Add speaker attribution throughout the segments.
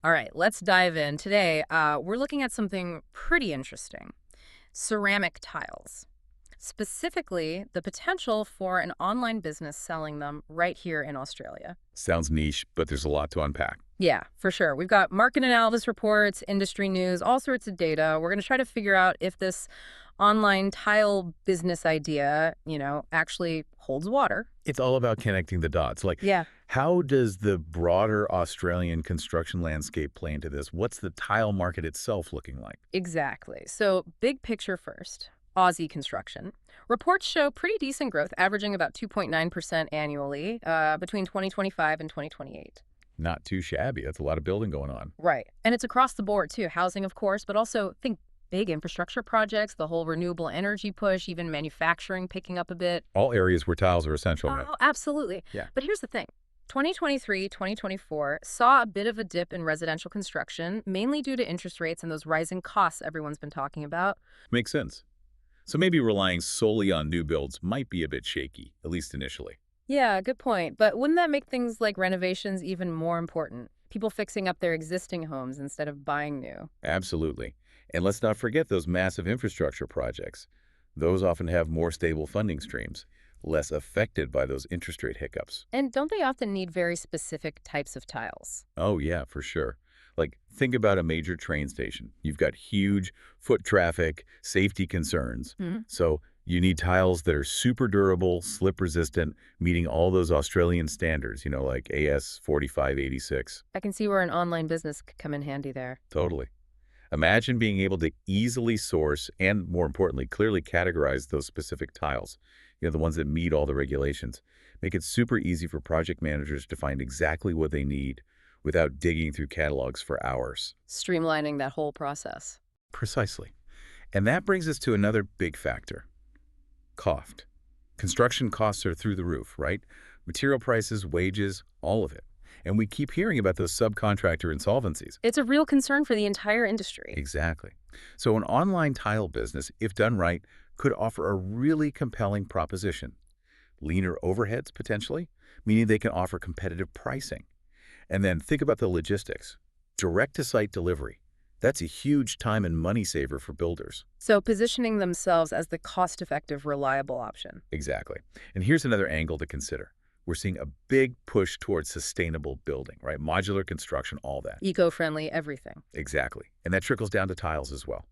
Speaker 1: All right, let's dive in. Today, we're looking at something pretty interesting: ceramic tiles. Specifically, the potential for an online business selling them right here in Australia.
Speaker 2: Sounds niche, but there's a lot to unpack.
Speaker 1: Yeah, for sure. We've got market analysis reports, industry news, all sorts of data. We're going to try to figure out if this online tile business idea, actually holds water.
Speaker 2: It's all about connecting the dots. Like,
Speaker 1: Yeah.
Speaker 2: how does the broader Australian construction landscape play into this? What's the tile market itself looking like?
Speaker 1: Exactly. So, big picture first. Aussie construction. Reports show pretty decent growth, averaging about 2.9% annually between 2025 and 2028.
Speaker 2: Not too shabby. That's a lot of building going on.
Speaker 1: Right. And it's across the board, too. Housing, of course, but also think big infrastructure projects, the whole renewable energy push, even manufacturing picking up a bit.
Speaker 2: All areas where tiles are essential, right?
Speaker 1: Oh, absolutely.
Speaker 2: Yeah.
Speaker 1: But here's the thing. 2023, 2024 saw a bit of a dip in residential construction, mainly due to interest rates and those rising costs everyone's been talking about.
Speaker 2: Makes sense. So maybe relying solely on new builds might be a bit shaky, at least initially.
Speaker 1: Yeah, good point. But wouldn't that make things like renovations even more important? People fixing up their existing homes instead of buying new.
Speaker 2: Absolutely. And let's not forget those massive infrastructure projects. Those often have more stable funding streams, less affected by those interest rate hiccups.
Speaker 1: And don't they often need very specific types of tiles?
Speaker 2: Oh, yeah, for sure. Like, think about a major train station. You've got huge foot traffic, safety concerns.
Speaker 1: Hmm.
Speaker 2: So you need tiles that are super durable, slip resistant, meeting all those Australian standards, like AS 4586.
Speaker 1: I can see where an online business could come in handy there.
Speaker 2: Totally. Imagine being able to easily source and, more importantly, clearly categorize those specific tiles, the ones that meet all the regulations. Make it super easy for project managers to find exactly what they need without digging through catalogs for hours.
Speaker 1: Streamlining that whole process.
Speaker 2: Precisely. And that brings us to another big factor: cost. Construction costs are through the roof, right? Material prices, wages, all of it. And we keep hearing about those subcontractor insolvencies.
Speaker 1: It's a real concern for the entire industry.
Speaker 2: Exactly. So an online tile business, if done right, could offer a really compelling proposition. Leaner overheads, potentially, meaning they can offer competitive pricing. And then think about the logistics. Direct-to-site delivery. That's a huge time and money saver for builders.
Speaker 1: So positioning themselves as the cost-effective, reliable option.
Speaker 2: Exactly. And here's another angle to consider. We're seeing a big push towards sustainable building, right? Modular construction, all that.
Speaker 1: Eco-friendly, everything.
Speaker 2: Exactly. And that trickles down to tiles as well.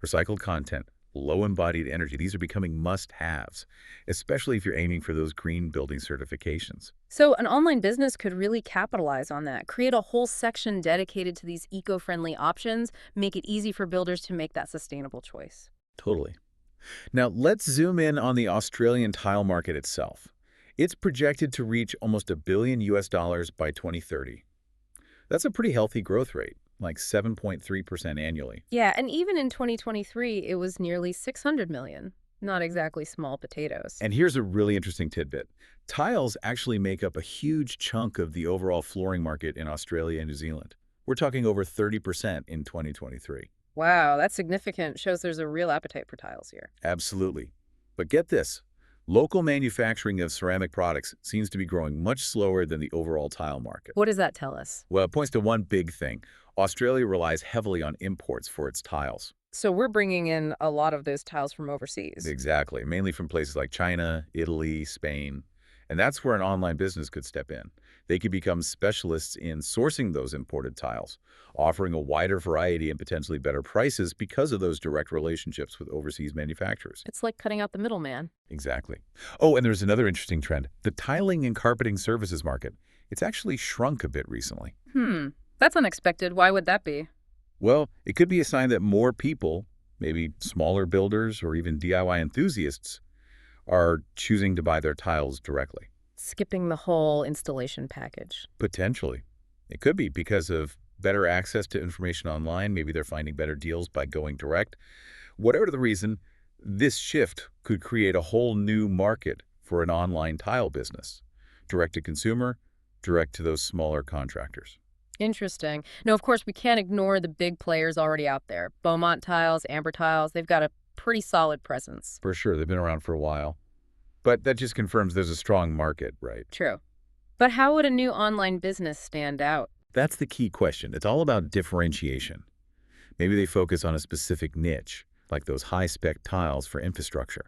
Speaker 2: Recycled content, low embodied energy, these are becoming must-haves, especially if you're aiming for those green building certifications.
Speaker 1: So an online business could really capitalize on that, create a whole section dedicated to these eco-friendly options, make it easy for builders to make that sustainable choice.
Speaker 2: Totally. Now, let's zoom in on the Australian tile market itself. It's projected to reach almost $1 billion by 2030. That's a pretty healthy growth rate, like 7.3% annually.
Speaker 1: Yeah, and even in 2023, it was nearly 600 million. Not exactly small potatoes.
Speaker 2: And here's a really interesting tidbit. Tiles actually make up a huge chunk of the overall flooring market in Australia and New Zealand. We're talking over 30% in 2023.
Speaker 1: Wow, that's significant. Shows there's a real appetite for tiles here.
Speaker 2: Absolutely. But get this. Local manufacturing of ceramic products seems to be growing much slower than the overall tile market.
Speaker 1: What does that tell us?
Speaker 2: Well, it points to one big thing. Australia relies heavily on imports for its tiles.
Speaker 1: So we're bringing in a lot of those tiles from overseas.
Speaker 2: Exactly, mainly from places like China, Italy, Spain. And that's where an online business could step in. They could become specialists in sourcing those imported tiles, offering a wider variety and potentially better prices because of those direct relationships with overseas manufacturers.
Speaker 1: It's like cutting out the middleman.
Speaker 2: Exactly. Oh, and there's another interesting trend. The tiling and carpeting services market. It's actually shrunk a bit recently.
Speaker 1: That's unexpected. Why would that be?
Speaker 2: Well, it could be a sign that more people, maybe smaller builders or even DIY enthusiasts, are choosing to buy their tiles directly.
Speaker 1: Skipping the whole installation package.
Speaker 2: Potentially. It could be because of better access to information online. Maybe they're finding better deals by going direct. Whatever the reason, this shift could create a whole new market for an online tile business. Direct to consumer, direct to those smaller contractors.
Speaker 1: Interesting. No, of course, we can't ignore the big players already out there. Beaumont Tiles, Amber Tiles, they've got a pretty solid presence.
Speaker 2: For sure, they've been around for a while. But that just confirms there's a strong market, right?
Speaker 1: True. But how would a new online business stand out?
Speaker 2: That's the key question. It's all about differentiation. Maybe they focus on a specific niche, like those high-spec tiles for infrastructure.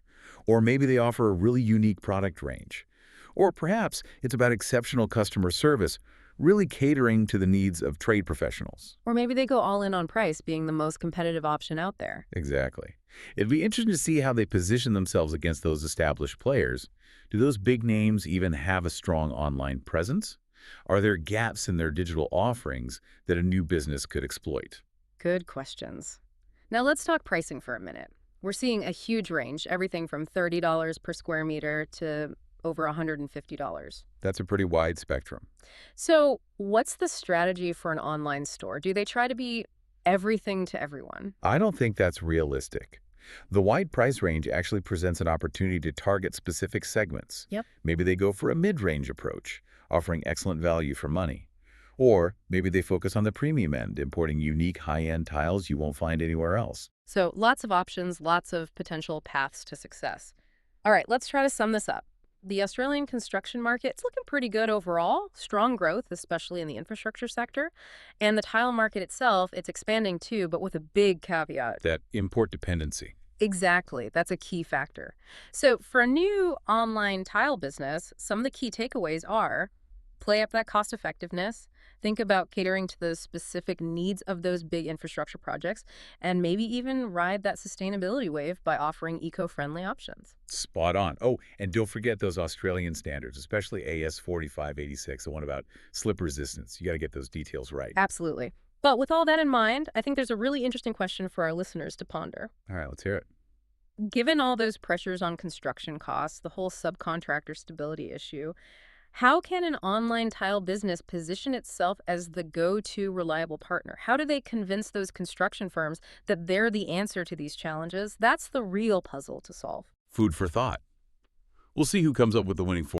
Speaker 2: Or maybe they offer a really unique product range. Or perhaps it's about exceptional customer service, really catering to the needs of trade professionals.
Speaker 1: Or maybe they go all in on price being the most competitive option out there.
Speaker 2: Exactly. It'd be interesting to see how they position themselves against those established players. Do those big names even have a strong online presence? Are there gaps in their digital offerings that a new business could exploit?
Speaker 1: Good questions. Now let's talk pricing for a minute. We're seeing a huge range, everything from $30 per square meter to over $150.
Speaker 2: That's a pretty wide spectrum.
Speaker 1: So, what's the strategy for an online store? Do they try to be everything to everyone?
Speaker 2: I don't think that's realistic. The wide price range actually presents an opportunity to target specific segments.
Speaker 1: Yep.
Speaker 2: Maybe they go for a mid-range approach, offering excellent value for money. Or maybe they focus on the premium end, importing unique high-end tiles you won't find anywhere else.
Speaker 1: So, lots of options, lots of potential paths to success. All right, let's try to sum this up. The Australian construction market, it's looking pretty good overall. Strong growth, especially in the infrastructure sector. And the tile market itself, it's expanding too, but with a big caveat.
Speaker 2: That import dependency.
Speaker 1: Exactly. That's a key factor. So for a new online tile business, some of the key takeaways are play up that cost effectiveness, think about catering to the specific needs of those big infrastructure projects, and maybe even ride that sustainability wave by offering eco-friendly options.
Speaker 2: Spot on. Oh, and don't forget those Australian standards, especially AS 4586, the one about slip resistance. You got to get those details right.
Speaker 1: Absolutely. But with all that in mind, I think there's a really interesting question for our listeners to ponder.
Speaker 2: All right, let's hear it.
Speaker 1: Given all those pressures on construction costs, the whole subcontractor stability issue, how can an online tile business position itself as the go-to reliable partner? How do they convince those construction firms that they're the answer to these challenges? That's the real puzzle to solve.
Speaker 2: Food for thought. We'll see who comes up with the winning